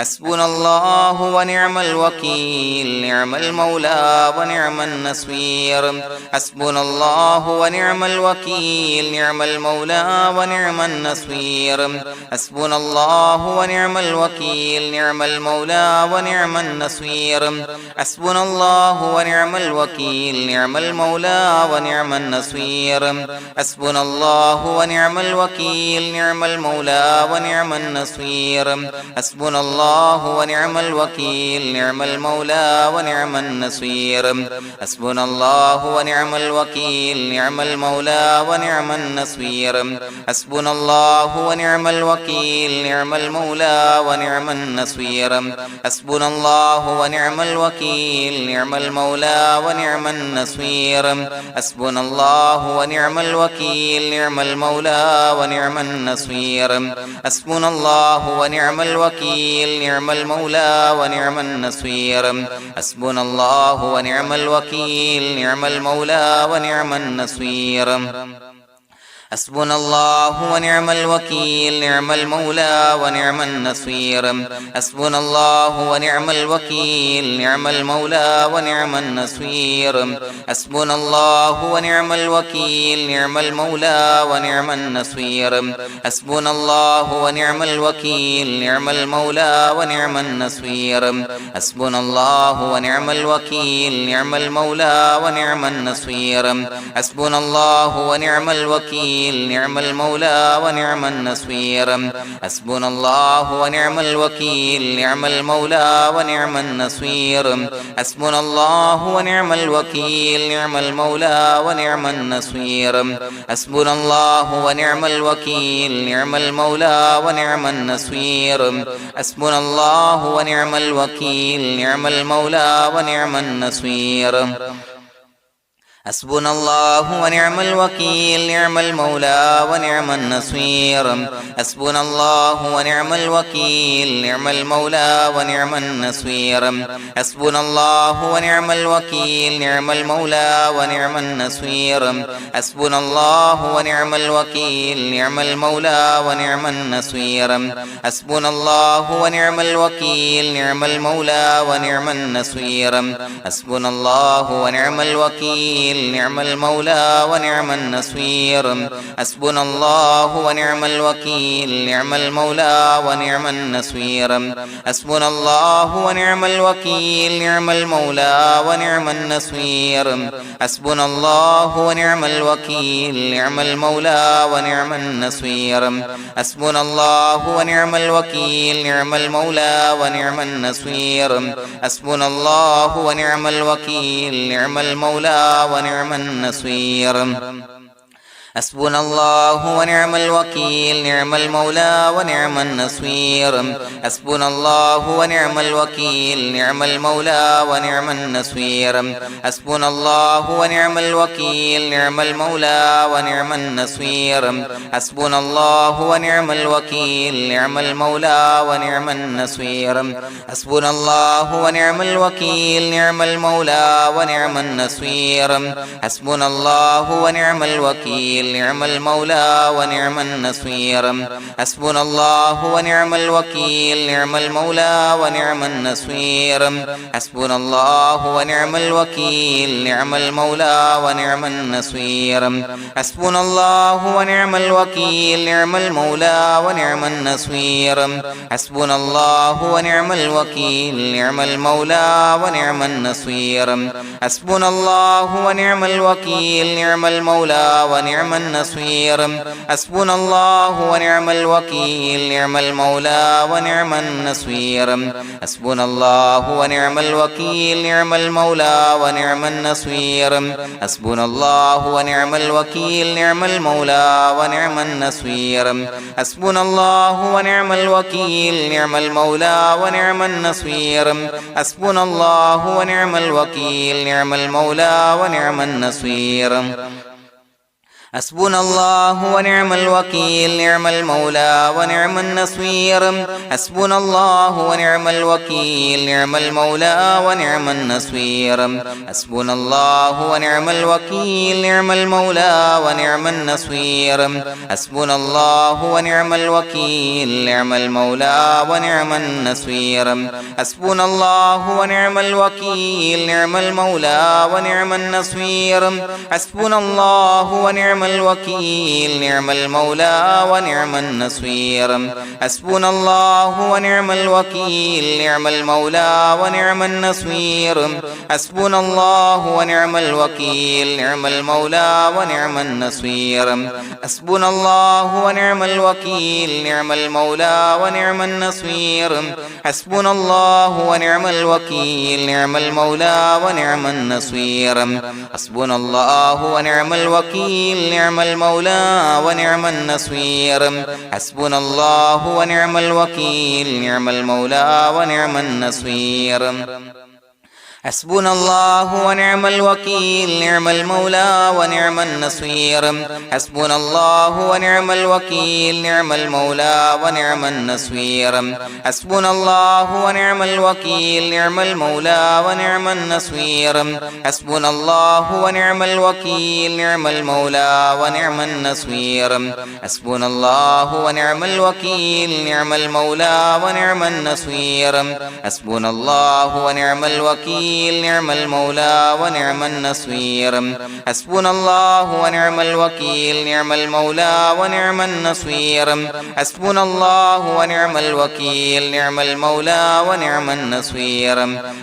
حسبنا الله ونعم الوكيل نعم المولى ونعم النصير حسبنا الله ونعم الوكيل نعم المولى ونعم النصير حسبنا الله ونعم الوكيل نعم المولى ونعم النصير حسبنا الله ونعم الوكيل نعم المولى ونعم النصير حسبنا الله ونعم الوكيل نعم المولى ونعم النصير حسبنا الله ونعم الوكيل نعم المولى ونعم النصير حسبنا الله ونعم الوكيل نعم المولى ونعم النصير حسبنا الله ونعم الوكيل نعم المولى ونعم النصير حسبنا الله ونعم الوكيل نعم المولى ونعم النصير حسبنا الله ونعم الوكيل نعم المولى ونعم النصير حسبنا الله ونعم الوكيل نعم المولى ونعم النصير حسبنا الله ونعم الوكيل نعم المولى ونعم النصير حسبنا الله ونعم الوكيل نعم المولى ونعم النصير حسبنا الله ونعم الوكيل نعم المولى ونعم النصير حسبنا الله ونعم الوكيل نعم المولى ونعم النصير حسبنا الله ونعم الوكيل نعم المولى ونعم النصير حسبنا الله ونعم الوكيل نعم المولى ونعم النصير حسبنا الله ونعم الوكيل نعم المولى ونعم النصير حسبنا الله ونعم الوكيل نعم المولى ونعم النصير حسبنا الله ونعم الوكيل نعم المولى ونعم النصير حسبنا الله ونعم الوكيل نعم المولى ونعم النصير حسبنا الله ونعم الوكيل نعم المولى ونعم النصير حسبنا الله ونعم الوكيل نعم المولى ونعم النصير حسبنا الله ونعم الوكيل نعم المولى ونعم النصير حسبنا الله ونعم الوكيل نعم المولى ونعم النصير حسبنا الله ونعم الوكيل نعم المولى ونعم النصير حسبنا الله ونعم الوكيل نعم المولى ونعم النصير حسبنا الله ونعم الوكيل نعم المولى ونعم النصير حسبنا الله ونعم الوكيل نعم المولى ونعم النصير حسبنا الله ونعم الوكيل نعم المولى ونعم النصير حسبنا الله ونعم الوكيل نعم المولى ونعم النصير حسبنا الله ونعم الوكيل نعم المولى ونعم النصير حسبنا الله ونعم الوكيل نعم المولى ونعم النصير حسبنا الله ونعم الوكيل نعم المولى ونعم النصير حسبنا الله ونعم الوكيل نعم المولى ونعم النصير حسبنا الله ونعم الوكيل نعم المولى ونعم النصير حسبنا الله ونعم الوكيل نعم المولى ونعم النصير حسبنا الله ونعم الوكيل نعم المولى ونعم النصير حسبنا الله ونعم الوكيل نعم المولى ونعم النصير حسبنا الله ونعم الوكيل نعم المولى ونعم النصير حسبنا الله ونعم الوكيل نعم المولى ونعم النصير حسبنا الله ونعم الوكيل نعم المولى ونعم النصير حسبنا الله ونعم الوكيل نعم المولى ونعم النصير حسبنا الله ونعم الوكيل نعم المولى ونعم النصير حسبنا الله ونعم الوكيل نعم المولى ونعم النصير حسبنا الله ونعم الوكيل نعم المولى ونعم النصير حسبنا الله ونعم الوكيل نعم المولى ونعم النصير حسبنا الله ونعم الوكيل نعم المولى ونعم النصير حسبنا الله ونعم الوكيل نعم المولى ونعم النصير حسبنا الله ونعم الوكيل نعم المولى ونعم النصير حسبنا الله ونعم الوكيل نعم المولى ونعم النصير حسبنا الله ونعم الوكيل نعم المولى ونعم النصير حسبنا الله ونعم الوكيل نعم المولى ونعم النصير حسبنا الله ونعم الوكيل نعم المولى ونعم النصير حسبنا الله ونعم الوكيل نعم المولى ونعم النصير حسبنا الله ونعم الوكيل نعم المولى ونعم النصير حسبنا الله ونعم الوكيل نعم المولى ونعم النصير حسبنا الله ونعم الوكيل نعم المولى ونعم النصير حسبنا الله ونعم الوكيل نعم المولى ونعم النصير حسبنا الله ونعم الوكيل نعم المولى ونعم النصير حسبنا الله ونعم الوكيل نعم المولى ونعم النصير حسبنا الله ونعم الوكيل نعم المولى ونعم النصير حسبنا الله ونعم الوكيل نعم المولى ونعم النصير حسبنا الله ونعم الوكيل نعم المولى ونعم النصير حسبنا الله ونعم الوكيل نعم المولى ونعم النصير حسبنا الله ونعم الوكيل نعم المولى ونعم النصير حسبنا الله ونعم الوكيل نعم المولى ونعم النصير حسبنا الله ونعم الوكيل نعم المولى ونعم النصير حسبنا الله ونعم الوكيل نعم المولى ونعم النصير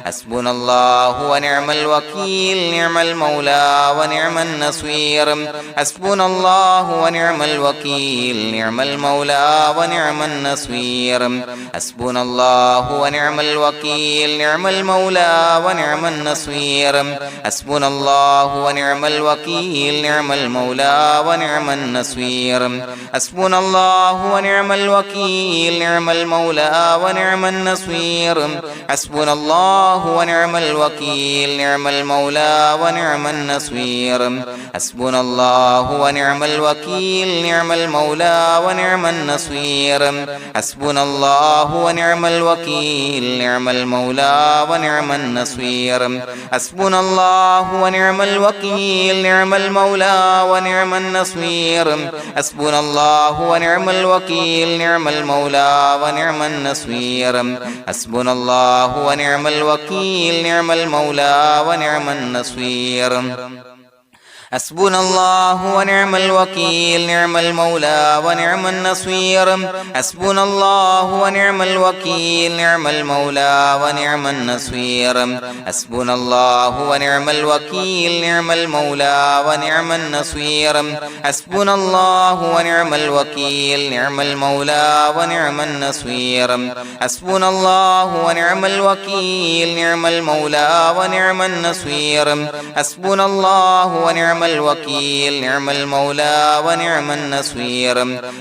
حسبنا الله ونعم الوكيل نعم المولى ونعم النصير حسبنا الله ونعم الوكيل نعم المولى ونعم النصير حسبنا الله ونعم الوكيل نعم المولى ونعم النصير حسبنا الله ونعم الوكيل نعم المولى ونعم النصير حسبنا الله ونعم الوكيل نعم المولى ونعم النصير حسبنا الله ونعم الوكيل نعم المولى ونعم النصير حسبنا الله ونعم الوكيل نعم المولى ونعم النصير حسبنا الله ونعم الوكيل نعم المولى ونعم النصير حسبنا الله ونعم الوكيل نعم المولى ونعم النصير حسبنا الله ونعم الوكيل نعم المولى ونعم النصير حسبنا الله ونعم الوكيل نعم المولى ونعم النصير حسبنا الله ونعم الوكيل نعم المولى ونعم النصير حسبنا الله ونعم الوكيل نعم المولى ونعم النصير حسبنا الله ونعم الوكيل نعم المولى ونعم النصير حسبنا الله ونعم الوكيل نعم المولى ونعم النصير حسبنا الله ونعم الوكيل نعم المولى ونعم النصير حسبنا الله ونعم الوكيل نعم المولى ونعم النصير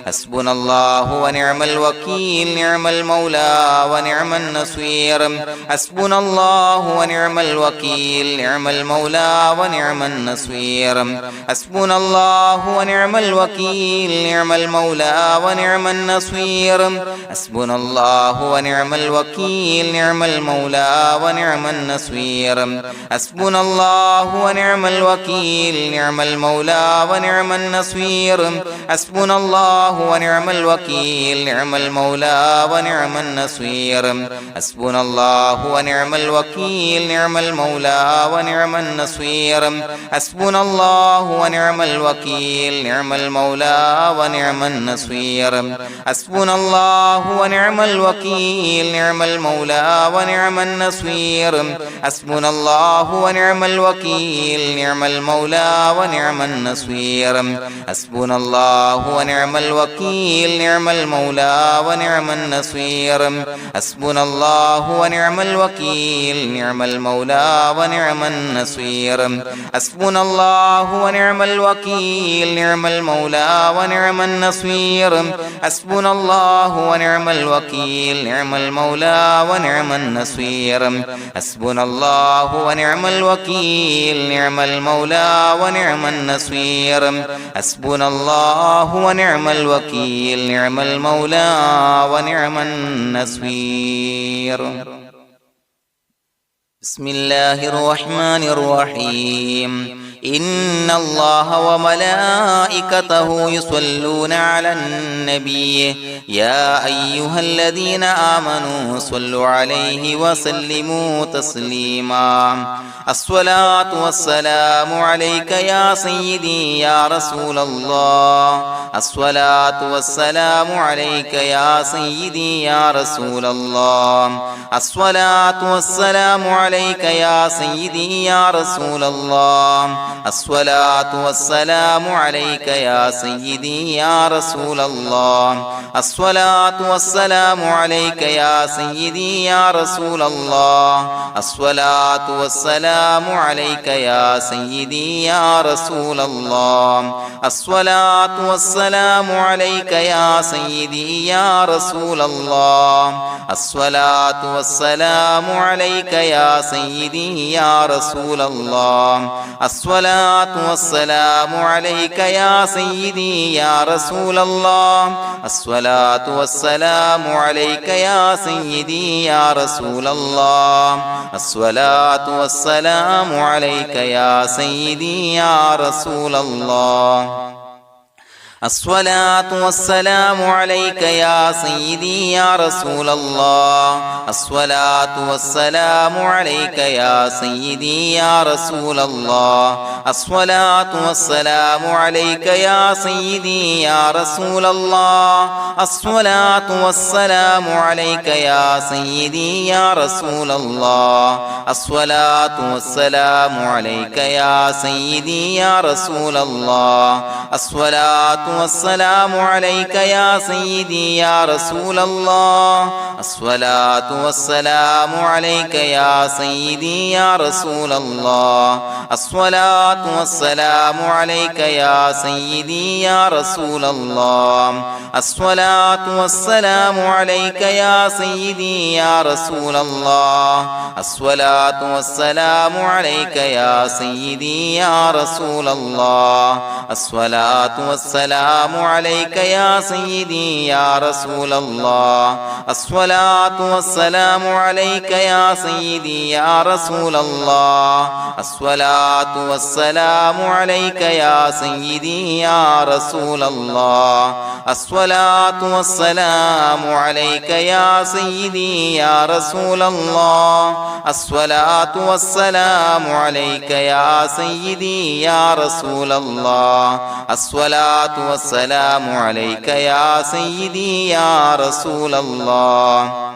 حسبنا الله ونعم الوكيل نعم المولى ونعم النصير حسبنا الله ونعم الوكيل نعم المولى ونعم النصير حسبنا الله ونعم الوكيل نعم المولى ونعم النصير حسبنا الله ونعم الوكيل نعم المولى ونعم النصير حسبنا الله ونعم الوكيل نعم المولى ونعم النصير حسبنا الله ونعم الوكيل نعم المولى ونعم النصير حسبنا الله ونعم الوكيل نعم المولى ونعم النصير حسبنا الله ونعم الوكيل نعم المولى ونعم النصير حسبنا الله ونعم الوكيل نعم المولى ونعم النصير حسبنا الله ونعم الوكيل نعم المولى ونعم النصير حسبنا الله ونعم الوكيل نعم المولى ونعم النصير حسبنا الله ونعم الوكيل نعم المولى ونعم النصير حسبنا الله ونعم الوكيل نعم المولى ونعم النصير حسبنا الله ونعم الوكيل نعم المولى ونعم النصير حسبنا الله ونعم الوكيل نعم المولى ونعم النصير حسبنا الله ونعم الوكيل نعم المولى ونعم النصير بسم الله الرحمن الرحيم إن الله وملائكته يصلون على النبي يا أيها الذين آمنوا صلوا عليه وسلموا تسليما الصلاة والسلام عليك يا سيدي يا رسول الله الصلاة والسلام عليك يا سيدي يا رسول الله الصلاة والسلام عليك يا سيدي يا رسول الله الصلاة والسلام عليك يا سيدي يا رسول الله الصلاة والسلام عليك يا سيدي يا رسول الله الصلاة والسلام عليك يا سيدي يا رسول الله الصلاة والسلام عليك يا سيدي يا رسول الله الصلاة والسلام عليك يا سيدي يا رسول الله الصلاة والسلام عليك يا سيدي يا رسول الله الصلاة والسلام عليك يا سيدي يا رسول الله الصلاة والسلام عليك يا سيدي يا رسول الله الصلاة والسلام عليك يا سيدي يا رسول الله الصلاة والسلام عليك يا سيدي يا رسول الله الصلاة والسلام عليك يا سيدي يا رسول الله الصلاة والسلام عليك يا سيدي يا رسول الله الصلاة والسلام عليك يا سيدي يا رسول الله الصلاة والسلام عليك يا سيدي يا رسول الله الصلاة والسلام عليك يا سيدي يا رسول الله الصلاة والسلام عليك يا سيدي يا رسول الله الصلاة والسلام عليك يا سيدي يا رسول الله الصلاة والسلام عليك يا سيدي يا رسول الله الصلاة والسلام عليك يا سيدي يا رسول الله الصلاة والسلام عليك يا سيدي يا رسول الله الصلاة والسلام عليك يا سيدي يا رسول الله الصلاة والسلام عليك يا سيدي يا رسول الله الصلاة والسلام عليك يا سيدي يا رسول الله الصلاة والسلام عليك يا سيدي يا رسول الله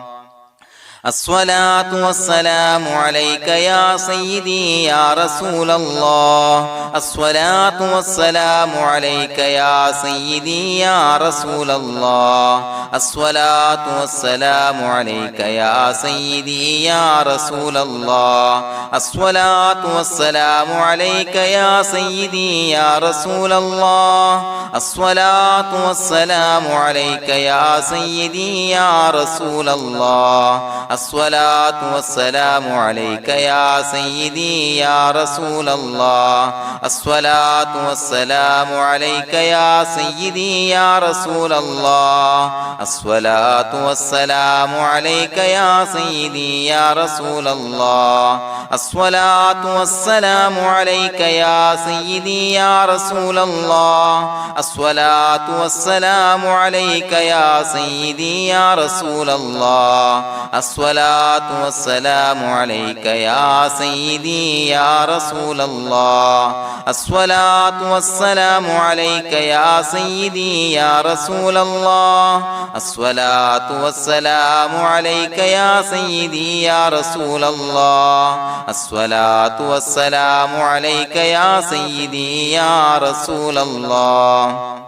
الصلاة والسلام عليك يا سيدي يا رسول الله الصلاة والسلام عليك يا سيدي يا رسول الله الصلاة والسلام عليك يا سيدي يا رسول الله الصلاة والسلام عليك يا سيدي يا رسول الله الصلاة والسلام عليك يا سيدي يا رسول الله الصلاة والسلام عليك يا سيدي يا رسول الله الصلاة والسلام عليك يا سيدي يا رسول الله الصلاة والسلام عليك يا سيدي يا رسول الله الصلاة والسلام عليك يا سيدي يا رسول الله الصلاة والسلام عليك يا سيدي يا رسول الله الصلاة والسلام عليك يا سيدي يا رسول الله الصلاة والسلام عليك يا سيدي يا رسول الله الصلاة والسلام عليك يا سيدي يا رسول الله الصلاة والسلام عليك يا سيدي يا رسول الله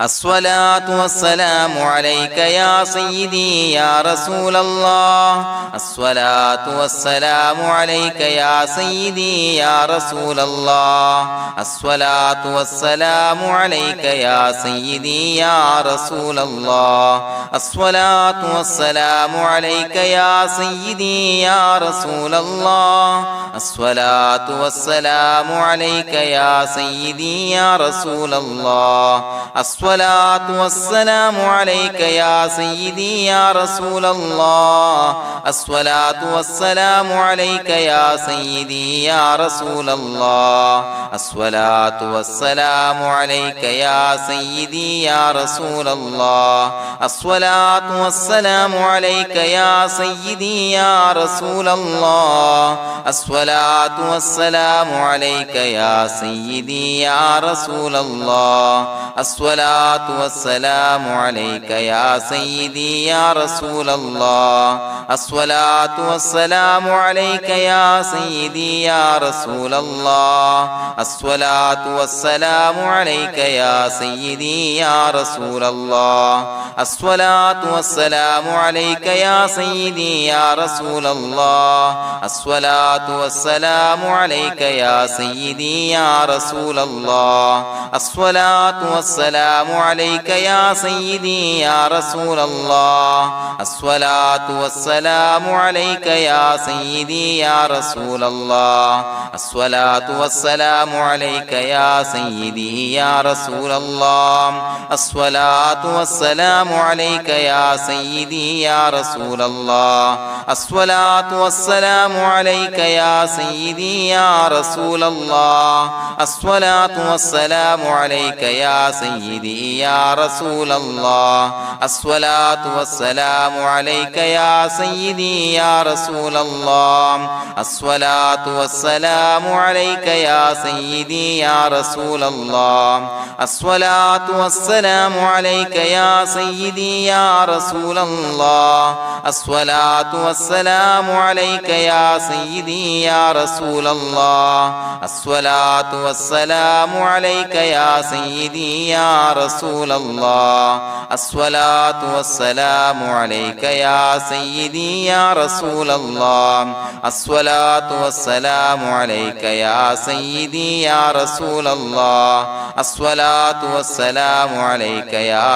الصلاة والسلام عليك يا سيدي يا رسول الله الصلاة والسلام عليك يا سيدي يا رسول الله الصلاة والسلام عليك يا سيدي يا رسول الله الصلاة والسلام عليك يا سيدي يا رسول الله الصلاة والسلام عليك يا سيدي يا رسول الله الصلاة والسلام عليك يا سيدي يا رسول الله الصلاة والسلام عليك يا سيدي يا رسول الله الصلاة والسلام عليك يا سيدي يا رسول الله الصلاة والسلام عليك يا سيدي يا رسول الله الصلاة والسلام عليك يا سيدي يا رسول الله الصلاة والسلام عليك يا سيدي يا رسول الله الصلاة والسلام عليك يا سيدي يا رسول الله الصلاة والسلام عليك يا سيدي يا رسول الله الصلاة والسلام عليك يا سيدي يا رسول الله الصلاة والسلام عليك يا سيدي يا رسول الله الصلاة والسلام عليك يا سيدي يا رسول الله الصلاة والسلام عليك يا سيدي يا رسول الله الصلاة والسلام عليك يا سيدي يا رسول الله الصلاة والسلام عليك يا سيدي يا رسول الله الصلاة والسلام عليك يا سيدي يا رسول الله الصلاة والسلام عليك يا سيدي يا رسول الله الصلاة والسلام عليك يا سيدي يا رسول الله الصلاة والسلام عليك يا سيدي يا رسول الله الصلاة والسلام عليك يا سيدي يا رسول الله الصلاة والسلام عليك يا سيدي يا رسول الله الصلاة والسلام عليك يا سيدي يا رسول الله الصلاة والسلام عليك يا سيدي يا رسول الله الصلاة والسلام عليك يا سيدي يا رسول الله الصلاة والسلام عليك يا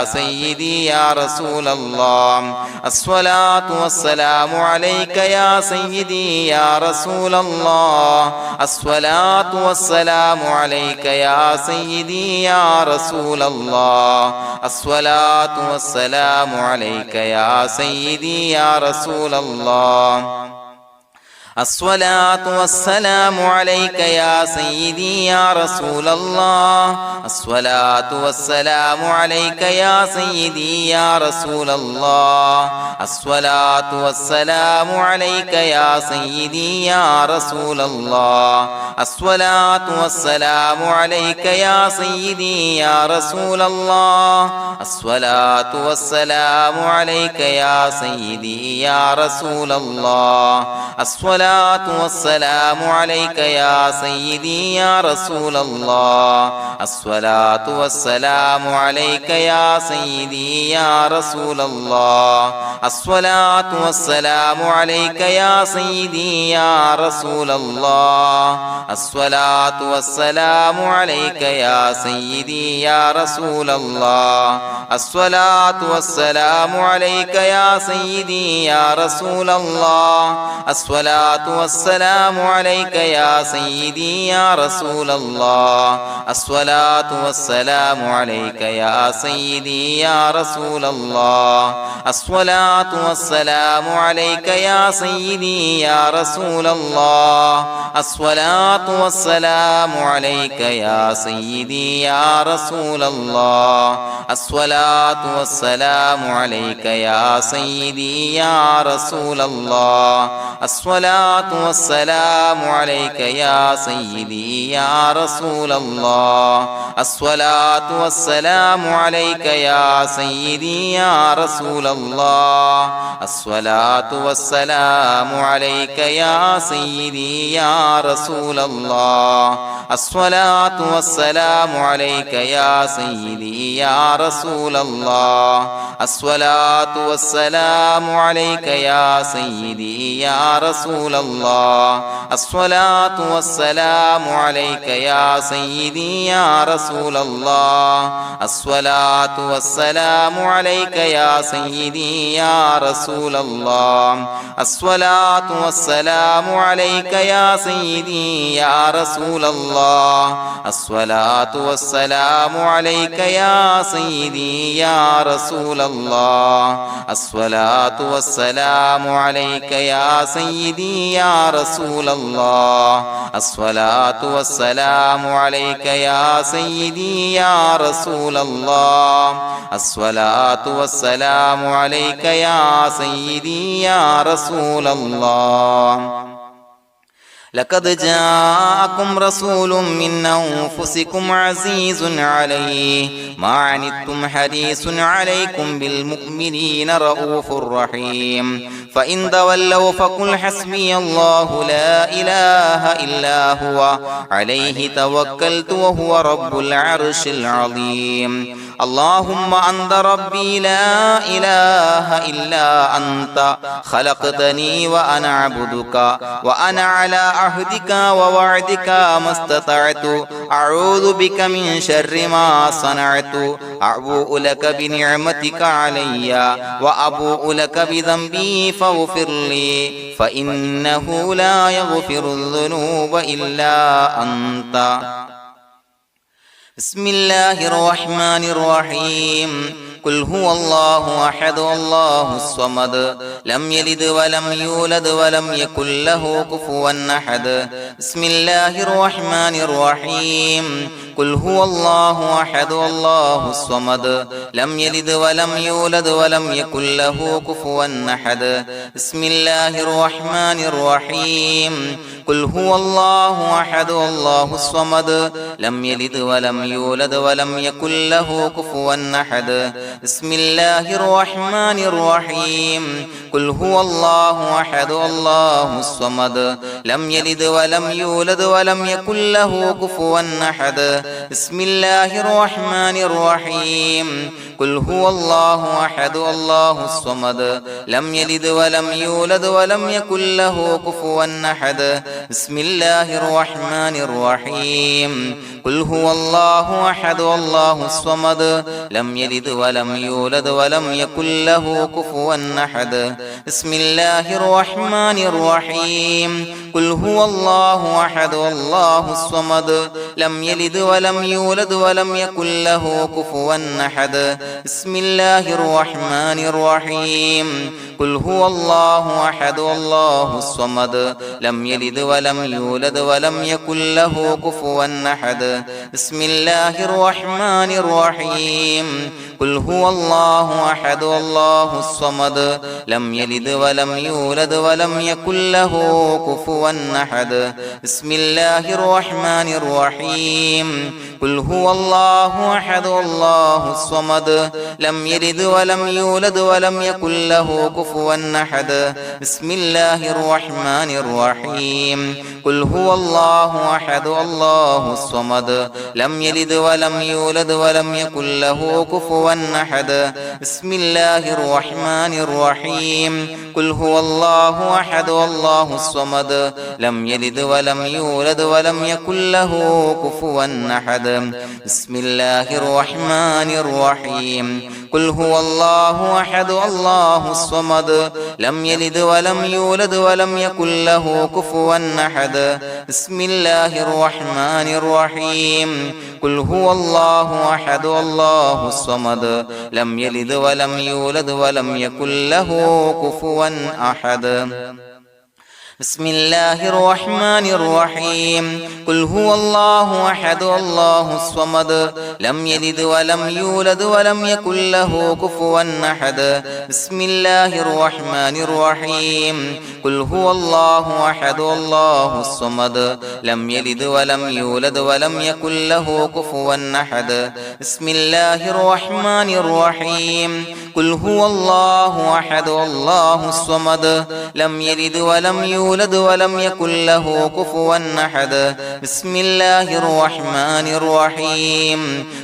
سيدي يا رسول الله الصلاة والسلام عليك يا سيدي يا رسول الله الصلاة والسلام عليك يا سيدي يا رسول الله الصلاة والسلام عليك يا سيدي يا رسول الله الصلاة والسلام عليك يا سيدي يا رسول الله الصلاة والسلام عليك يا سيدي يا رسول الله الصلاة والسلام عليك يا سيدي يا رسول الله الصلاة والسلام عليك يا سيدي يا رسول الله الصلاة والسلام عليك يا سيدي يا رسول الله الصلاة والسلام عليك يا سيدي يا رسول الله الصلاة والسلام عليك يا سيدي يا رسول الله الصلاة والسلام عليك يا سيدي يا رسول الله الصلاة والسلام عليك يا سيدي يا رسول الله الصلاة والسلام عليك يا سيدي يا رسول الله الصلاة والسلام عليك يا سيدي يا رسول الله الصلاة والسلام عليك يا سيدي يا رسول الله الصلاة والسلام عليك يا سيدي يا رسول الله الصلاة والسلام عليك يا سيدي يا رسول الله الصلاة والسلام عليك يا سيدي يا رسول الله الصلاة الصلاة والسلام عليك يا سيدي يا رسول الله الصلاة والسلام عليك يا سيدي يا رسول الله الصلاة والسلام عليك يا سيدي يا رسول الله الصلاة والسلام عليك يا سيدي يا رسول الله الصلاة والسلام عليك يا سيدي يا رسول الله الصلاة والسلام عليك يا سيدي يا رسول الله الصلاة والسلام عليك يا سيدي يا رسول الله الصلاة والسلام عليك يا سيدي يا رسول الله الصلاة والسلام عليك يا سيدي يا رسول الله الصلاة والسلام عليك يا سيدي يا رسول الله الصلاة والسلام عليك يا سيدي يا رسول الله الصلاة والسلام عليك يا سيدي يا رسول الله لقد جاءكم رسول من أنفسكم عزيز عليه ما عنتم حريص عليكم بالمؤمنين رؤوف رحيم فإن تولوا فقل حسبي الله لا إله إلا هو عليه توكلت وهو رب العرش العظيم اللهم أنت ربي لا إله إلا أنت خلقتني وأنا عبدك وأنا على عهدك ووعدك ما استطعت أعوذ بك من شر ما صنعت أبوء لك بنعمتك علي وأبوء لك بذنبي فاغفر لي فإنه لا يغفر الذنوب إلا أنت بسم الله الرحمن الرحيم قل هو الله أحد الله الصمد لم يلد ولم يولد ولم يكن له كفوا أحد بسم الله الرحمن الرحيم قل هو الله أحد الله الصمد لم يلد ولم يولد ولم يكن له كفوا أحد بسم الله الرحمن الرحيم قل هو الله أحد الله الصمد لم يلد ولم يولد ولم يكن له كفوا أحد بسم الله الرحمن الرحيم قل هو الله أحد الله الصمد لم يلد ولم يولد ولم يكن له كفوا أحد بسم الله الرحمن الرحيم قل هو الله أحد الله الصمد لم يلد ولم يولد ولم يكن له كفوا أحد بسم الله الرحمن الرحيم قل هو الله أحد الله الصمد لم يلد ولم يولد ولم يكن له كفوا أحد بسم الله الرحمن الرحيم قل هو الله أحد الله الصمد لم يلد ولم يولد ولم يكن له كفوا أحد بسم الله الرحمن الرحيم قل هو الله أحد الله الصمد لم يلد ولم يولد ولم يكن له كفوا أحد بسم الله الرحمن الرحيم قل هو الله أحد الله الصمد لم يلد ولم يولد ولم يكن له كفوا أحد بسم الله الرحمن الرحيم قل هو الله أحد الله الصمد لم يلد ولم يولد ولم يكن له كفوا أحد بسم الله الرحمن الرحيم قل هو الله أحد الله الصمد لم يلد ولم يولد ولم يكن له كفوا أحد بسم الله الرحمن الرحيم قل هو الله أحد الله الصمد لم يلد ولم يولد ولم يكن له كفوا أحد بسم الله الرحمن الرحيم قل هو الله أحد الله الصمد لم يلد ولم يولد ولم يكن له كفوا أحد بسم الله الرحمن الرحيم قل هو الله أحد الله الصمد لم يلد ولم يولد ولم يكن له كفوا أحد بسم الله الرحمن الرحيم قل هو الله أحد الله الصمد لم يلد ولم يولد ولم يكن له كفوا أحد بسم الله الرحمن الرحيم قل هو الله أحد الله الصمد لم يلد ولم يولد ولم يكن له كفوا أحد بسم الله الرحمن الرحيم قل هو الله أحد الله الصمد لم يلد ولم يولد ولم يكن له كفوا أحد بسم الله الرحمن الرحيم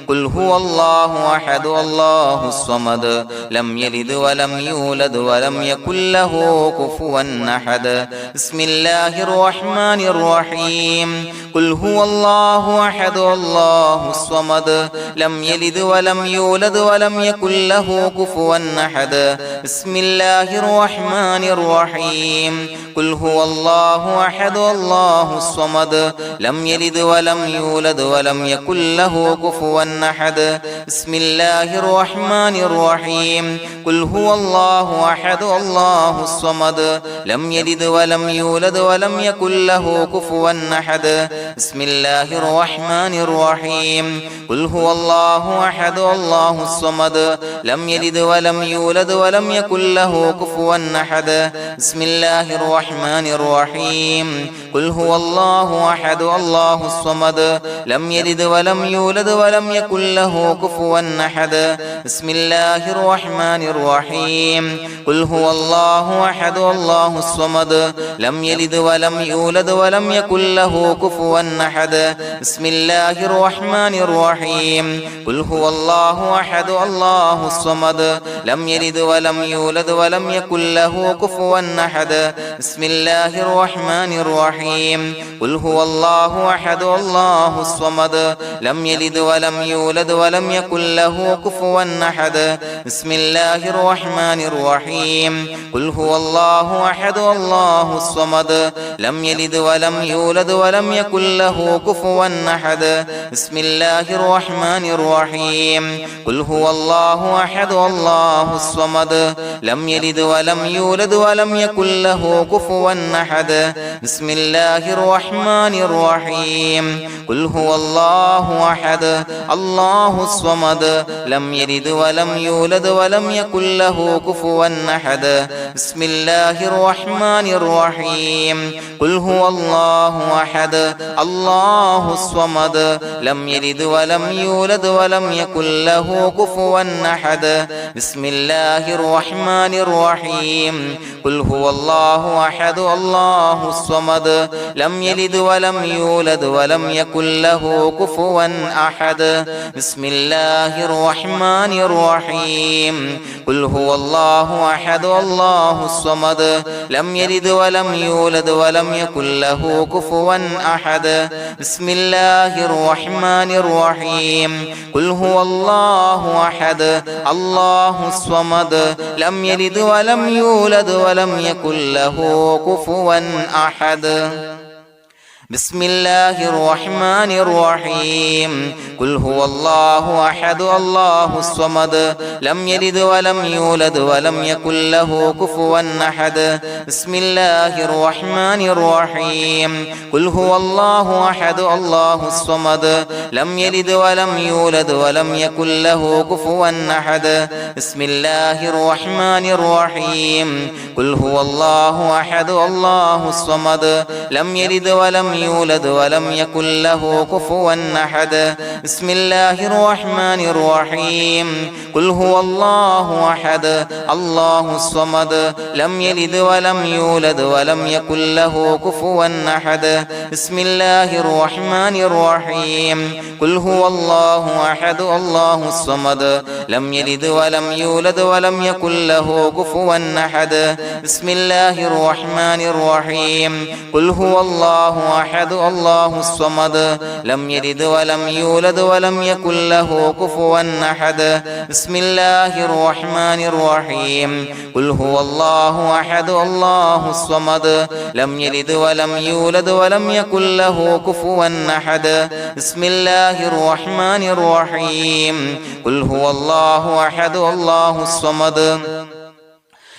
قل هو الله أحد الله الصمد لم يلد ولم يولد ولم يكن له كفوا أحد بسم الله الرحمن الرحيم قل هو الله أحد الله الصمد لم يلد ولم يولد ولم يكن له كفوا أحد بسم الله الرحمن الرحيم قل هو الله أحد الله الصمد لم يلد ولم يولد ولم يكن له كفوا أحد بسم الله الرحمن الرحيم قل هو الله أحد الله الصمد لم يلد ولم يولد ولم يكن له كفوا أحد بسم الله الرحمن الرحيم قل هو الله أحد الله الصمد لم يلد ولم يولد ولم يكن له كفوا أحد بسم الله الرحمن الرحيم قل هو الله أحد الله الصمد لم يلد ولم يولد ولم يكن له كفوا أحد بسم الله الرحمن الرحيم قل هو الله أحد الله الصمد لم يلد ولم يولد ولم يكن له كفوا أحد بسم الله الرحمن الرحيم قل هو الله أحد الله الصمد لم يلد ولم يولد ولم يكن له كفوا أحد بسم الله الرحمن الرحيم قل هو الله أحد الله الصمد لم يلد ولم يولد ولم يكن له كفوا أحد بسم الله الرحمن الرحيم قل هو الله أحد الله الصمد لم يلد ولم يولد ولم يكن له كفوا أحد بسم الله الرحمن الرحيم قل هو الله أحد الله الصمد لم يلد ولم يولد ولم يكن له كفوا أحد بسم الله الرحمن الرحيم قل هو الله أحد الله الصمد لم يلد ولم يولد ولم يكن له كفوا أحد بسم الله الرحمن الرحيم قل هو الله أحد الله الصمد لم يلد ولم يولد ولم يكن له كفوا أحد بسم الله الرحمن الرحيم قل هو الله أحد الله الصمد لم يلد ولم يولد ولم يكن له كفوا أحد بسم الله الرحمن الرحيم قل هو الله أحد الله الصمد لم يلد ولم يولد ولم يكن له كفوا أحد بسم الله الرحمن الرحيم قل هو الله أحد الله الصمد لم يلد ولم يولد ولم يكن له كفوا أحد بسم الله الرحمن الرحيم قل هو الله أحد الله الصمد لم يلد ولم يولد ولم يكن له كفوا أحد بسم الله الرحمن الرحيم قل هو الله أحد الله الصمد لم يلد ولم يولد ولم يكن له كفوا أحد بسم الله الرحمن الرحيم قل هو الله أحد الله الصمد لم يلد ولم يولد ولم يكن له كفوا أحد بسم الله الرحمن الرحيم قل هو الله أحد الله الصمد لم يلد ولم يولد ولم يكن له كفوا أحد بسم الله الرحمن الرحيم قل هو الله أحد الله الصمد لم يلد ولم يولد ولم يكن له كفوا أحد بسم الله الرحمن الرحيم قل هو الله أحد الله الصمد لم يلد ولم يولد ولم يكن له كفوا أحد بسم الله الرحمن الرحيم قل هو الله أحد الله الصمد لم يلد ولم يولد ولم يكن له كفوا أحد بسم الله الرحمن الرحيم قل هو الله أحد الله الصمد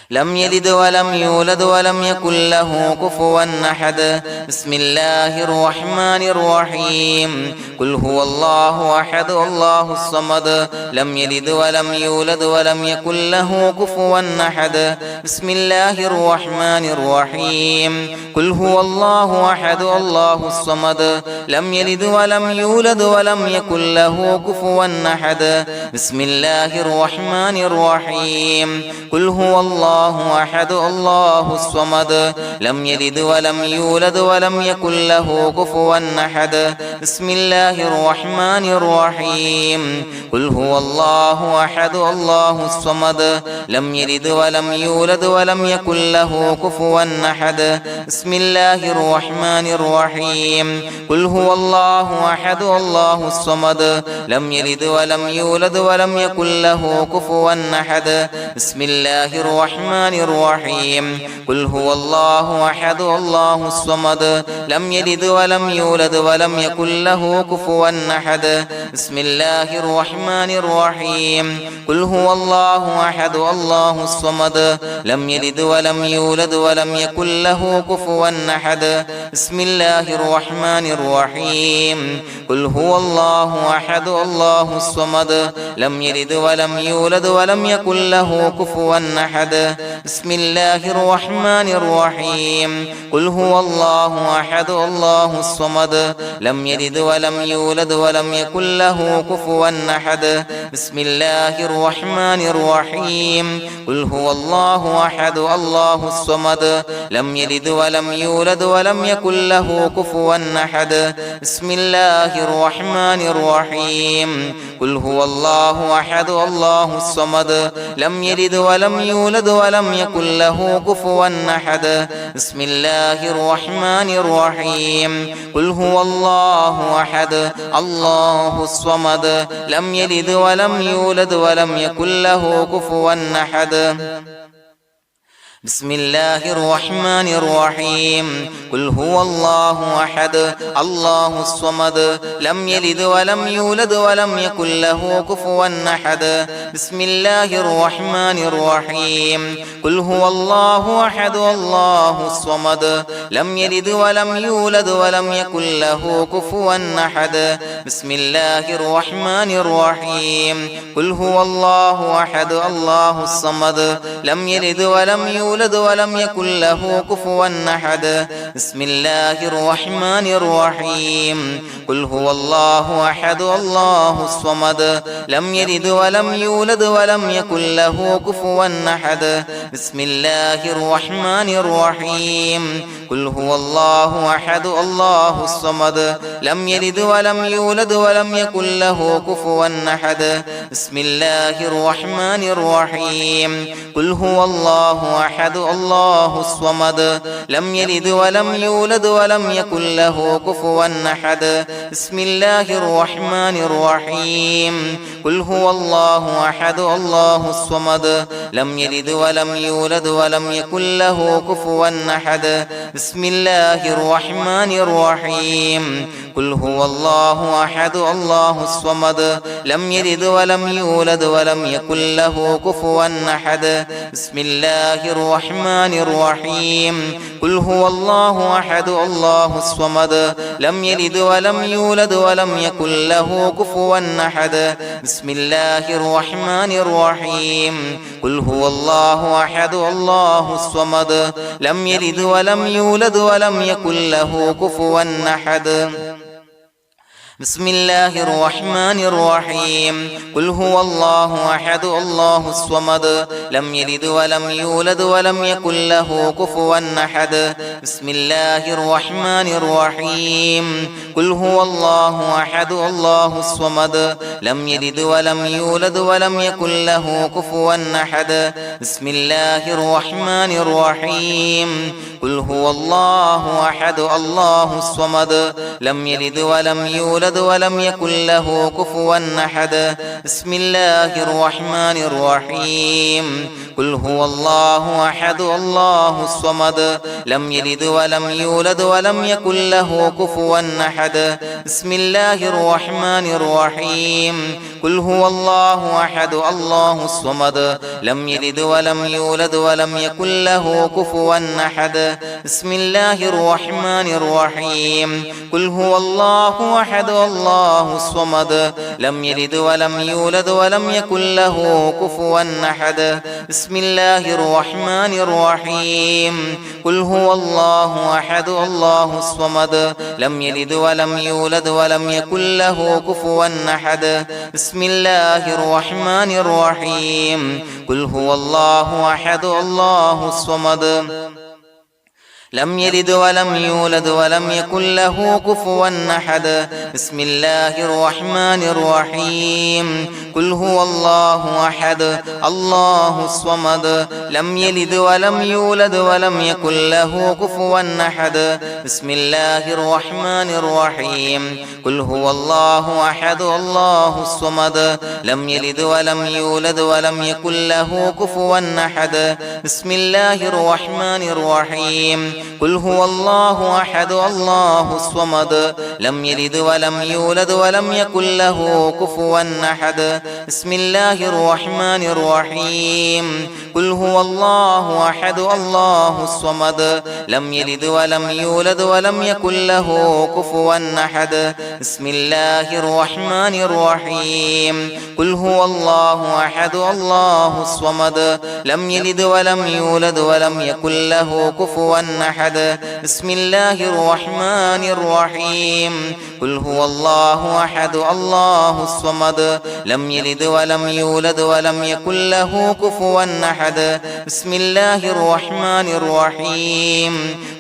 لم يلد ولم يولد ولم يكن له كفوا أحد بسم الله الرحمن الرحيم قل هو الله أحد الله الصمد لم يلد ولم يولد ولم يكن له كفوا أحد بسم الله الرحمن الرحيم قل هو الله أحد الله الصمد لم يلد ولم يولد ولم يكن له كفوا أحد بسم الله الرحمن الرحيم قل هو الله أحد الله الصمد لم يلد ولم يولد ولم يكن له كفوا أحد بسم الله الرحمن الرحيم قل هو الله أحد الله الصمد لم يلد ولم يولد ولم يكن له كفوا أحد بسم الله الرحمن الرحيم قل هو الله أحد الله الصمد لم يلد ولم يولد ولم يكن له كفوا أحد بسم الله الرحمن الرحيم قل هو الله أحد الله الصمد لم يلد ولم يولد ولم يكن له كفوا أحد بسم الله الرحمن الرحيم قل هو الله أحد الله الصمد لم يلد ولم يولد ولم يكن له كفوا أحد بسم الله الرحمن الرحيم قل هو الله أحد الله الصمد لم يلد ولم يولد ولم يكن له كفوا أحد بسم الله الرحمن الرحيم قل هو الله أحد الله الصمد لم يلد ولم يولد ولم يكن له كفوا أحد بسم الله الرحمن الرحيم قل هو الله أحد الله الصمد لم يلد ولم يولد ولم يكن له كفوا أحد بسم الله الرحمن الرحيم قل هو الله أحد الله الصمد لم يلد ولم يولد ولم يكن له كفوا أحد بسم الله الرحمن الرحيم قل هو الله أحد الله الصمد لم يلد ولم يولد ولم يكن له كفوا أحد بسم الله الرحمن الرحيم قل هو الله أحد الله الصمد لم يلد ولم يولد ولم يكن له كفوا أحد بسم الله الرحمن الرحيم قل هو الله أحد الله الصمد لم يلد ولم يولد ولم يكن له كفوا أحد بسم الله الرحمن الرحيم قل هو الله أحد الله الصمد لم يلد ولم يولد ولم يكن له كفوا أحد بسم الله الرحمن الرحيم قل هو الله أحد الله الصمد لم يلد ولم يولد ولم يكن له كفوا أحد بسم الله الرحمن الرحيم قل هو الله أحد الله الصمد لم يلد ولم يولد ولم يكن له كفوا أحد بسم الله الرحمن الرحيم قل هو الله أحد الله الصمد لم يلد ولم يولد ولم يكن له كفوا أحد بسم الله الرحمن الرحيم قل هو الله أحد الله الصمد لم يلد ولم يولد ولم يكن له كفوا أحد بسم الله الرحمن الرحيم قل هو الله أحد الله الصمد لم يلد ولم يولد ولم يكن له كفوا أحد بسم الله الرحمن الرحيم قل هو الله أحد الله الصمد لم يلد ولم يولد ولم يكن له كفوا أحد بسم الله الرحمن الرحيم قل هو الله أحد الله الصمد لم يلد ولم يولد ولم يكن له كفوا أحد بسم الله الرحمن الرحيم قل هو الله أحد الله الصمد لم يلد ولم يولد ولم يكن له كفوا أحد بسم الله الرحمن الرحيم قل هو الله أحد الله الصمد لم يلد ولم يولد ولم يكن له كفوا أحد بسم الله الرحمن الرحيم قل هو الله أحد الله الصمد لم يلد ولم يولد يولد ولم يكن له كفوا أحد بسم الله الرحمن الرحيم قل هو الله أحد الله الصمد لم يلد ولم يولد ولم يكن له كفوا أحد بسم الله الرحمن الرحيم قل هو الله أحد الله الصمد لم يلد ولم يولد ولم يكن له كفوا أحد بسم الله الرحمن الرحيم قل هو الله أحد الله الصمد لم يلد ولم يولد ولم يكن له كفوا أحد بسم الله الرحمن الرحيم قل هو الله أحد الله الصمد لم يلد ولم يولد ولم يكن له كفوا أحد بسم الله الرحمن الرحيم قل هو الله أحد الله الصمد لم يلد ولم يولد ولم يكن له كفوا أحد بسم الله الرحمن الرحيم قل هو الله أحد الله الصمد لم يلد ولم يولد ولم يكن له كفوا أحد بسم الله الرحمن الرحيم قل هو الله أحد الله الصمد لم يلد ولم يولد ولم يكن له كفوا أحد بسم الله الرحمن الرحيم قل هو الله أحد الله الصمد لم يلد ولم يولد ولم يكن له كفوا أحد بسم الله الرحمن الرحيم قل هو الله أحد الله الصمد لم يلد ولم يولد ولم يكن له كفوا أحد بسم الله الرحمن الرحيم قل هو الله أحد الله الصمد لم يلد ولم يولد ولم يكن له كفوا أحد بسم الله الرحمن الرحيم قل هو الله أحد الله الصمد لم يلد ولم يولد ولم يكن له كفوا أحد بسم الله الرحمن الرحيم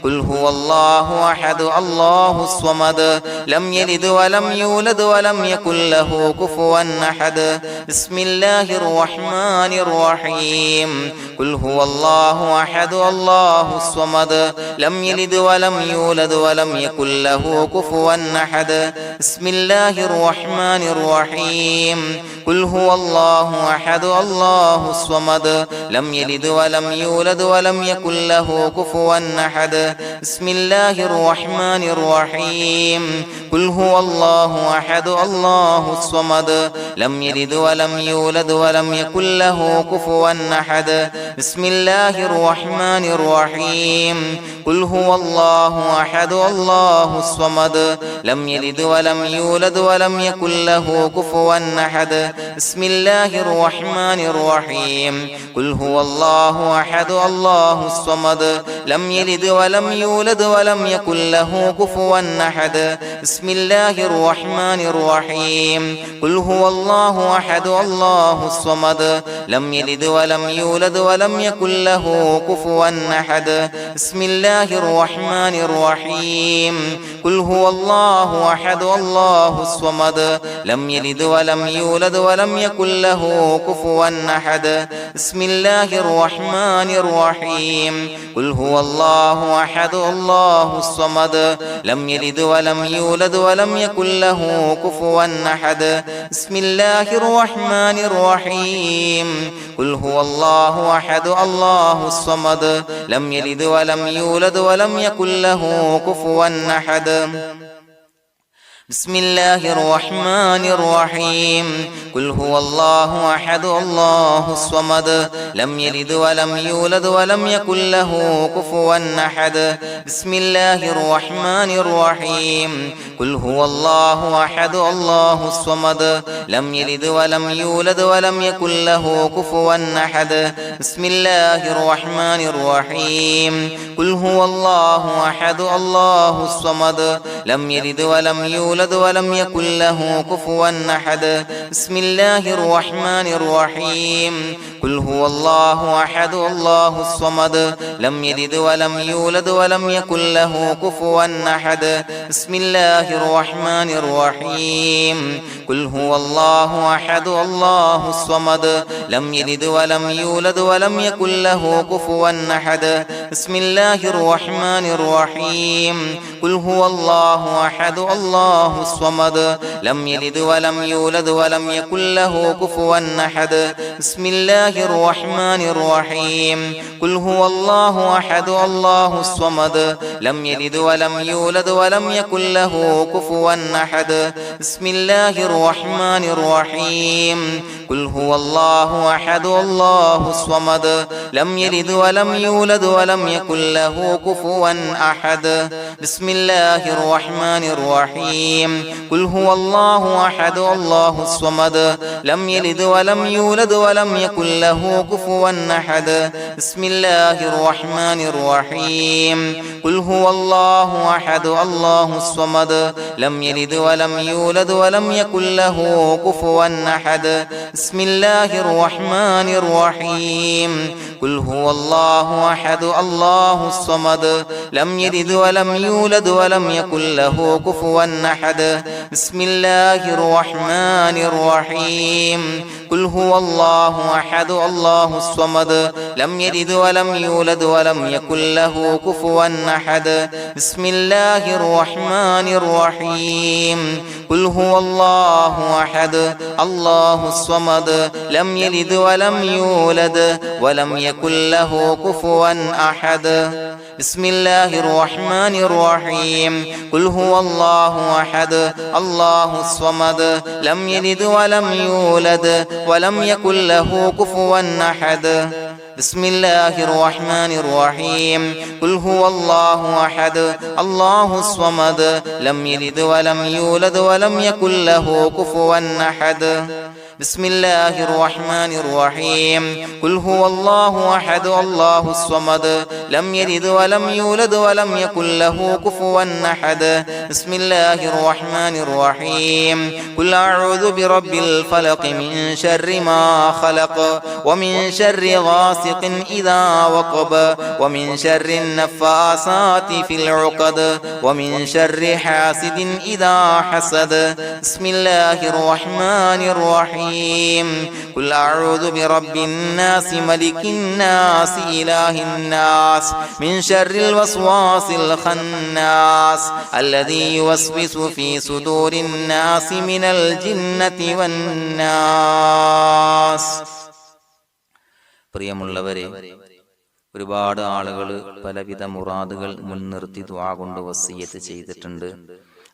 قل هو الله أحد الله الصمد لم يلد ولم يولد ولم يكن له كفوا أحد بسم الله الرحمن الرحيم قل هو الله أحد الله الصمد لم يلد ولم يولد ولم يكن له كفوا أحد بسم الله الرحمن الرحيم قل هو الله أحد الله الصمد لم يلد ولم يولد ولم يكن له كفوا أحد بسم الله الرحمن الرحيم قل هو الله أحد الله الصمد لم يلد ولم يولد ولم يكن له كفوا أحد بسم الله الرحمن الرحيم قل هو الله أحد الله الصمد لم يلد ولم يولد ولم يكن له كفوا أحد بسم الله الرحمن الرحيم قل هو الله أحد الله الصمد لم يلد ولم يولد ولم يكن له كفوا أحد بسم الله الرحمن الرحيم قل هو الله أحد الله الصمد لم يلد ولم يولد ولم يكن له كفوا أحد بسم الله الرحمن الرحيم قل هو الله أحد الله الصمد لم يلد ولم يولد ولم يكن له كفوا أحد بسم الله الرحمن الرحيم قل هو الله أحد الله الصمد لم يلد ولم يولد ولم يكن له كفوا أحد بسم الله الرحمن الرحيم قل هو الله أحد الله الصمد لم يلد ولم يولد ولم يكن له كفوا أحد بسم الله الرحمن الرحيم قل هو الله أحد الله الصمد لم يلد ولم يولد ولم يكن له كفوا أحد بسم الله الرحمن الرحيم قل هو الله أحد الله الصمد لم يلد ولم يولد ولم يكن له كفوا أحد بسم الله الرحمن الرحيم قل هو الله أحد الله الصمد لم يلد ولم يولد ولم يكن له كفوا أحد بسم الله الرحمن الرحيم قل هو الله أحد الله الصمد لم يلد ولم يولد ولم يكن له كفوا أحد بسم الله الرحمن الرحيم قل هو الله أحد الله الصمد لم يلد ولم يولد ولم يكن له كفوا أحد بسم الله الرحمن الرحيم قل هو الله الله أحد الله الصمد لم يلد ولم يولد ولم يكن له كفوا أحد بسم الله الرحمن الرحيم قل هو الله أحد الله الصمد لم يلد ولم يولد ولم يكن له كفوا أحد بسم الله الرحمن الرحيم قل هو الله أحد الله الصمد لم يلد ولم يولد ولم يكن له كفوا أحد بسم الله الرحمن الرحيم قل هو الله أحد الله الصمد لم يلد ولم يولد ولم يكن له كفوا أحد بسم الله الرحمن الرحيم قل هو الله أحد الله الصمد لم يلد ولم يولد ولم يكن له كفوا أحد بسم الله الرحمن الرحيم قل هو الله أحد الله الصمد لم يلد ولم يولد ولم يكن له كفوا أحد بسم الله الرحمن الرحيم قل هو الله أحد الله الصمد لم يلد ولم يولد ولم يكن له كفوا أحد بسم الله الرحمن الرحيم قل هو الله أحد الله الصمد لم يلد ولم يولد ولم يكن له كفوا أحد بسم الله الرحمن الرحيم قل هو الله أحد الله الصمد لم يلد ولم يولد ولم يكن له كفوا أحد بسم الله الرحمن الرحيم قل هو الله أحد الله الصمد لم يلد ولم يولد ولم يكن له كفوا أحد بسم الله الرحمن الرحيم قل هو الله أحد الله الصمد لم يلد ولم يولد ولم يكن له كفوا أحد بسم الله الرحمن الرحيم قل أعوذ برب الفلق من شر ما خلق ومن شر غاسق إذا وقب ومن شر النفاثات في العقد ومن شر حاسد إذا حسد بسم الله الرحمن الرحيم قل أعوذ برب الناس ملك الناس إله الناس من شر الوسواس الخناس الذي يوسوس في صدور الناس من الجنة والناس. പ്രിയമുള്ളവരെ, ഒരുപാട് ആളുകൾ പലവിധ മുറാദുകൾ മുൻനിർത്തി ദുആ കൊണ്ട് വസിയ്യത്ത് ചെയ്തിട്ടുണ്ട്.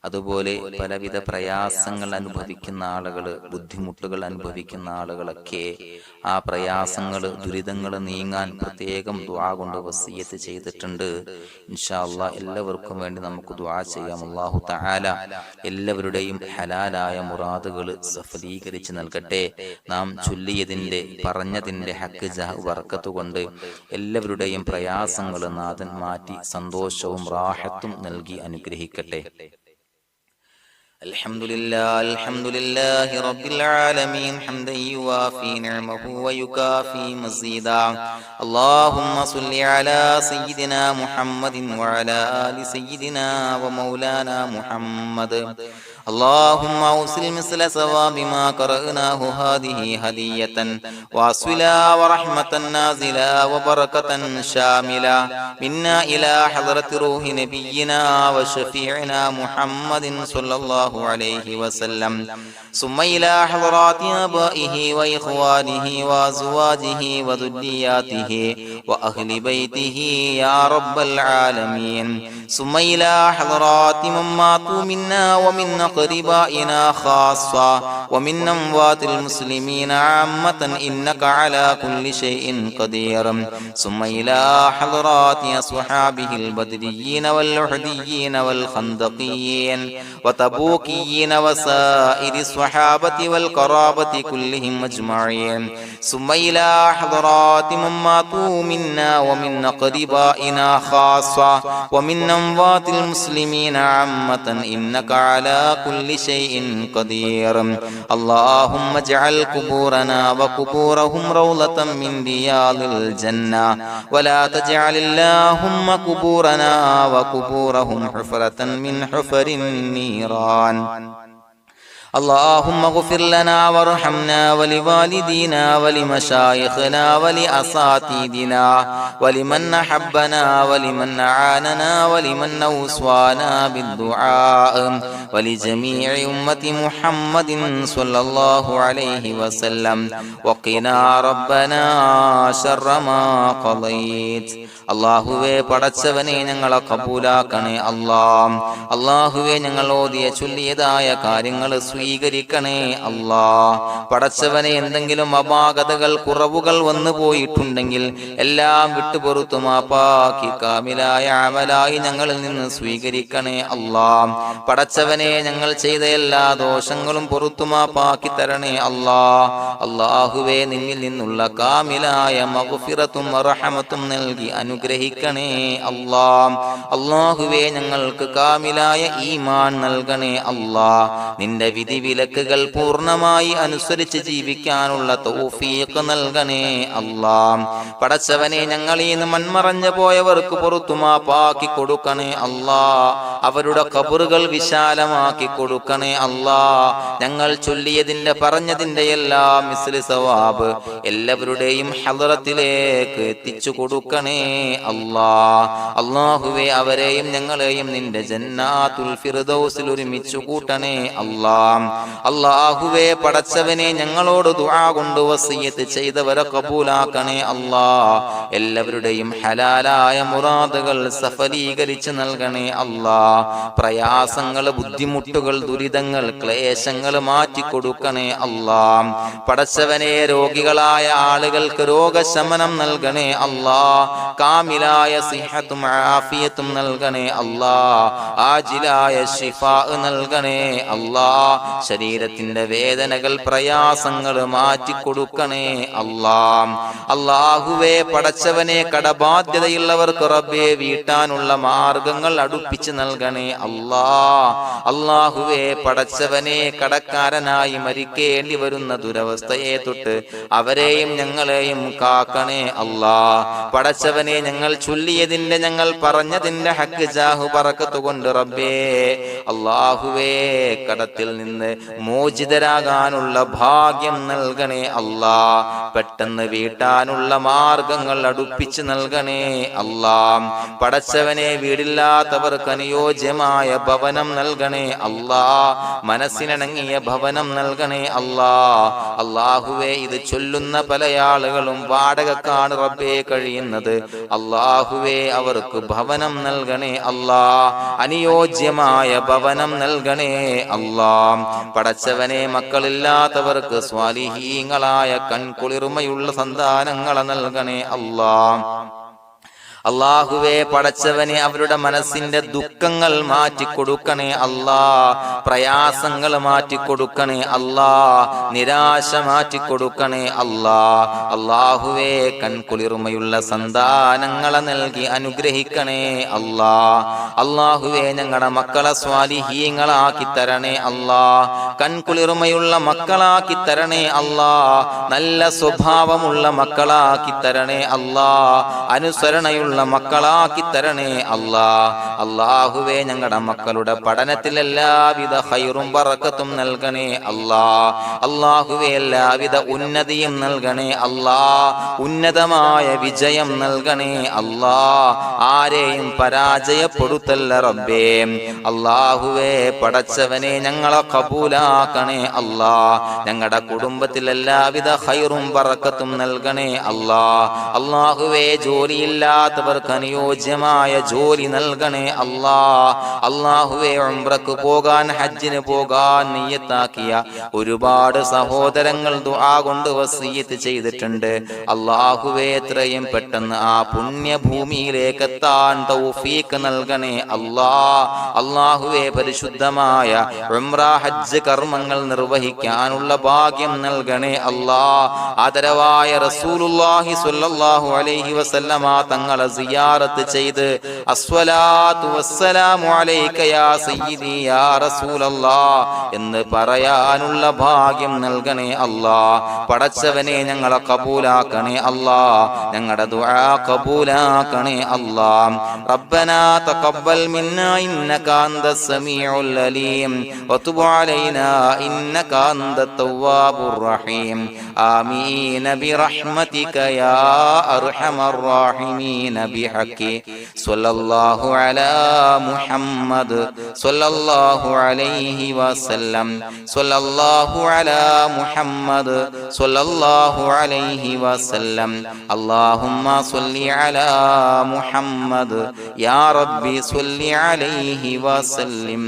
അതുപോലെ പലവിധ പ്രയാസങ്ങൾ അനുഭവിക്കുന്ന ആളുകൾ, ബുദ്ധിമുട്ടുകൾ അനുഭവിക്കുന്ന ആളുകളൊക്കെ ആ പ്രയാസങ്ങൾ, ദുരിതങ്ങൾ നീങ്ങാൻ പ്രത്യേകം ദുആ കൊണ്ട് വസിയ്യത്ത് ചെയ്തിട്ടുണ്ട്. ഇൻഷാ അല്ലാഹ് എല്ലാവർക്കും വേണ്ടി നമുക്ക് ദുആ ചെയ്യാം. അല്ലാഹു തആല എല്ലാവരുടെയും ഹലാലായ മുറാദുകൾ സഫലീകരിച്ച് നൽകട്ടെ. നാം ചൊല്ലിയതിന്റെ, പറഞ്ഞതിന്റെ ഹക്ക് ജാഹ് ബർക്കത്ത് കൊണ്ട് എല്ലാവരുടെയും പ്രയാസങ്ങൾ നാഥൻ മാറ്റി സന്തോഷവും റാഹത്തും നൽകി അനുഗ്രഹിക്കട്ടെ. الحمد لله رب العالمين حمدا يوافي نعمه ويكافي مزيدا. اللهم صل على سيدنا محمد وعلى آل سيدنا ومولانا محمد. اللهم أوصل مثل ثواب ما قرأناه هذه هدية واصلا ورحمة نازلا وبركة شاملة منا إلى حضرة روح نبينا وشفيعنا محمد صلى الله عليه وسلم، ثم إلى حضرات آبائه وإخوانه وأزواجه وذرياته وأهل بيته يا رب العالمين، ثم إلى حضرات من ماتوا منا ومن أقربائنا خاصة ومن أموات المسلمين عامة إنك على كل شيء قدير، ثم إلى حضرات أصحابه البدريين والأحديين والخندقيين وتبوكيين وسائر الصحابة والقرابة كلهم أجمعين، ثم إلى حضرات من ماتوا منا ومن أقربائنا خاصة ومن أموات المسلمين عامة إنك على كل شيء قدير. اللهم اجعل قبورنا وقبورهم روضة من رياض الجنة، ولا تجعل اللهم قبورنا وقبورهم حفرة من حفر النيران. اللهم اغفر لنا وارحمنا ولوالدينا ولمشايخنا ولأساتذتنا ولمن أحبنا ولمن أعاننا ولمن أوصانا بالدعاء ولجميع أمة محمد صلى الله عليه وسلم وقنا ربنا شر ما قضيت. അള്ളാഹുവേ പടച്ചവനെ ഞങ്ങളെ കബൂലാക്കണേ അല്ലാഹ്. അള്ളാഹുവേ ഞങ്ങൾ ഓതിയ ചൊല്ലിയതായ കാര്യങ്ങൾ സ്വീകരിക്കണേ അല്ലാഹ്. പടച്ചവനെ എന്തെങ്കിലും അപാകതകൾ കുറവുകൾ വന്നു പോയിട്ടുണ്ടെങ്കിൽ എല്ലാം വിട്ടുപൊറുത്തു മാപ്പാക്കി കാമിലായ അമലായി ഞങ്ങളിൽ നിന്ന് സ്വീകരിക്കണേ അല്ലാഹ്. പടച്ചവനെ ഞങ്ങൾ ചെയ്ത എല്ലാ ദോഷങ്ങളും പൊറുത്തു മാപ്പാക്കി തരണേ അല്ലാഹ്. അള്ളാഹുവേ നിന്നിൽ നിന്നുള്ള കാമിലായ മഗ്ഫിറത്തും റഹമത്തും നൽകി അനുഗ്രഹിക്കണേ അല്ലാഹ്. അല്ലാഹുവേ ഞങ്ങൾക്ക് കാമിലായ ഈമാൻ നൽകണേ അല്ലാഹ്. നിന്റെ വിധി വിലക്കുകൾ പൂർണ്ണമായി അനുസരിച്ച് ജീവിക്കാനുള്ള തൗഫീഖ് നൽകണേ അല്ലാഹ്. പടച്ചവനെ ഞങ്ങളിൽ നിന്ന് മൺമറഞ്ഞു പോയവർക്ക് പുറത്തു മാപ്പാക്കി കൊടുക്കണേ അല്ലാഹ്. അവരുടെ ഖബറുകൾ വിശാലമാക്കി കൊടുക്കണേ അല്ലാഹ്. ഞങ്ങൾ ചൊല്ലിയതിന്റെ പറഞ്ഞതിന്റെ എല്ലാം മിസ്ലി സവാബ് എല്ലാവരുടെയും ഹളറത്തിലേക്ക് എത്തിച്ചു കൊടുക്കണേ അല്ലാഹ്. അല്ലാഹുവേ അവരെയും ഞങ്ങളെയും നിന്റെ ജന്നാത്തുൽ ഫിർദൗസിൽ ഒരുമിച്ചു കൂട്ടണേ അല്ലാഹ്. അല്ലാഹുവേ പടച്ചവനെ ഞങ്ങളോട് ദുആ കൊണ്ട് വസിയത്ത് ചെയ്തവരെ കബൂലാക്കണേ അല്ലാഹ്. എല്ലാവരുടെയും ഹലാലായ മുറാദുകൾ സഫലീകരിച്ച് നൽകണേ അല്ലാഹ്. പ്രയാസങ്ങൾ, ബുദ്ധിമുട്ടുകൾ, ദുരിതങ്ങൾ, ക്ലേശങ്ങൾ മാറ്റിക്കൊടുക്കണേ അല്ലാഹ്. പടച്ചവനെ രോഗികളായ ആളുകൾക്ക് രോഗശമനം നൽകണേ അല്ലാഹ്. കാമിലായ സിഹത്തും ആഫിയത്തും നൽകണേ അല്ലാഹ്. ആജിലായ ശിഫാ നൽകണേ അല്ലാഹ്. ശരീരത്തിന്റെ വേദനകൾ, പ്രയാസങ്ങൾ മാറ്റിക്കൊടുക്കണേ അല്ലാഹ്. അല്ലാഹുവേ പടച്ചവനെ കടബാധ്യതയുള്ളവർക്ക് റബ്ബേ വീട്ടാനുള്ള മാർഗങ്ങൾ അടുപ്പിച്ച് നൽകണേ അല്ലാഹ്. അല്ലാഹുവേ പടച്ചവനെ കടക്കാരനായി മരിക്കേണ്ടി വരുന്ന ദുരവസ്ഥയെ തൊട്ട് അവരെയും ഞങ്ങളെയും കാക്കണേ അല്ലാഹ്. പടച്ചവനെ ഞങ്ങൾ ചൊല്ലിയതിന്റെ, ഞങ്ങൾ പറഞ്ഞതിന്റെ ഹക്ക് ജാഹു ബറക്കത്ത് കൊണ്ട് റബ്ബേ അല്ലാഹുവേ കടത്തിൽ നിന്ന് മോചിതരാകാനുള്ള ഭാഗ്യം നൽകണേ അല്ലാഹ്. പെട്ടെന്ന് വീട്ടാനുള്ള മാർഗങ്ങൾ അടുപ്പിച്ച് നൽകണേ അല്ലാഹ്. പടച്ചവനെ വീടില്ലാത്തവർക്ക് അനുയോജ്യമായ ഭവനം നൽകണേ അല്ലാഹ്. മനസ്സിനിണങ്ങിയ ഭവനം നൽകണേ അല്ലാഹ്. അല്ലാഹുവേ ഇത് ചൊല്ലുന്ന പല ആളുകളും വാടകക്കാണ് റബ്ബേ കഴിയുന്നത്. അല്ലാഹുവേ അവർക്ക് ഭവനം നൽകണേ അല്ലാഹ്. അനുയോജ്യമായ ഭവനം നൽകണേ അല്ലാഹ്. പടച്ചവനെ മക്കളില്ലാത്തവർക്ക് സ്വാലിഹീങ്ങളായ കൺകുളിർമയുള്ള സന്താനങ്ങളെ നൽകണേ അല്ലാഹ്. അല്ലാഹുവേ പടച്ചവനെ അവരുടെ മനസ്സിന്റെ ദുഃഖങ്ങൾ മാറ്റിക്കൊടുക്കണേ അല്ലാഹ്. പ്രയാസങ്ങൾ മാറ്റിക്കൊടുക്കണേ അല്ലാഹ്. നിരാശ മാറ്റിക്കൊടുക്കണേ അല്ലാഹ്. അല്ലാഹുവേ കൺകുളിർമയുള്ള സന്താനങ്ങളെ നൽകി അനുഗ്രഹിക്കണേ അല്ലാഹ്. അല്ലാഹുവേ ഞങ്ങളുടെ മക്കളെ സ്വാലിഹീങ്ങളാക്കി തരണേ അല്ലാഹ്. കൺകുളിർമയുള്ള മക്കളാക്കി തരണേ അല്ലാഹ്. നല്ല സ്വഭാവമുള്ള മക്കളാക്കി തരണേ അല്ലാഹ്. അനുസരണയുള്ള മക്കളാക്കി തരണേ അല്ലാഹ്. അല്ലാഹുവേ ഞങ്ങളുടെ മക്കളുടെ പഠനത്തിൽ എല്ലാവിധ ഖൈറും ബറക്കത്തും നൽകണേ അല്ലാഹ്. അല്ലാഹുവേ എല്ലാവിധ ഉന്നതിയും നൽകണേ അല്ലാഹ്. ഉന്നതമായ വിജയം നൽകണേ അല്ലാഹ്. ആരെയും പരാജയപ്പെടുത്തല്ല റബ്ബേ. അല്ലാഹുവേ പടച്ചവനെ ഞങ്ങളെ കബൂലാക്കണേ അല്ലാഹ്. ഞങ്ങളുടെ കുടുംബത്തിൽ എല്ലാവിധ ഖൈറും ബറക്കത്തും നൽകണേ അല്ലാഹ്. അല്ലാഹുവേ ജോലിയില്ലാത്ത അനുയോജ്യമായ ജോലി നൽകണേ അല്ലാഹ്. അല്ലാഹുവേ ഉംറക്ക് പോകാൻ, ഹജ്ജിന് പോകാൻ നിയ്യത്താക്കിയ ഒരുപാട് സഹോദരങ്ങൾ ദുആ കൊണ്ട് വസിയത്ത് ചെയ്തിട്ടുണ്ട്. അല്ലാഹുവേ എത്രയും പെട്ടെന്ന് ആ പുണ്യഭൂമിയിലേക്ക് എത്താൻ തൗഫീഖ് നൽകണേ അല്ലാഹ്. അല്ലാഹുവേ പരിശുദ്ധമായ ഉംറ ഹജ്ജ് കർമ്മങ്ങൾ നിർവഹിക്കാനുള്ള ഭാഗ്യം നൽകണേ അല്ലാഹ്. ആദരവായ റസൂലുള്ളാഹി സ്വല്ലല്ലാഹു അലൈഹി വസല്ലമ തങ്ങളെ സിയാറത്ത് ചെയ്ത് അസ്സലാത്തു വസ്സലാമു അലൈക യാ സയ്യിദി യാ റസൂലല്ലാഹ് എന്ന് പറയാനുള്ള ഭാഗ്യം നൽകണേ അല്ലാഹ്. പടച്ചവനെ ഞങ്ങളെ കബൂലാക്കണേ അല്ലാഹ്, ഞങ്ങളുടെ ദുആ കബൂലാക്കണേ അല്ലാഹ്. റബ്ബനാ തഖബ്ബൽ മിന്നാ ഇന്നക അന്തസ് സമീഉൽ അലീം വതുബ് അലൈനാ ഇന്നക അന്തത് തവ്വാബുർ റഹീം. ആമീൻ ബിറഹ്മതിക യാ അർഹമർ റഹീമീൻ ബിഹഖി സ്വല്ലല്ലാഹു അലാ മുഹമ്മദ് സ്വല്ലല്ലാഹു അലൈഹി വസല്ലം സ്വല്ലല്ലാഹു അലാ മുഹമ്മദ് സ്വല്ലല്ലാഹു അലൈഹി വസല്ലം. അല്ലാഹുമ്മ സ്വല്ലി അലാ മുഹമ്മദ് യാ റബ്ബി സ്വല്ലി അലൈഹി വസല്ലം.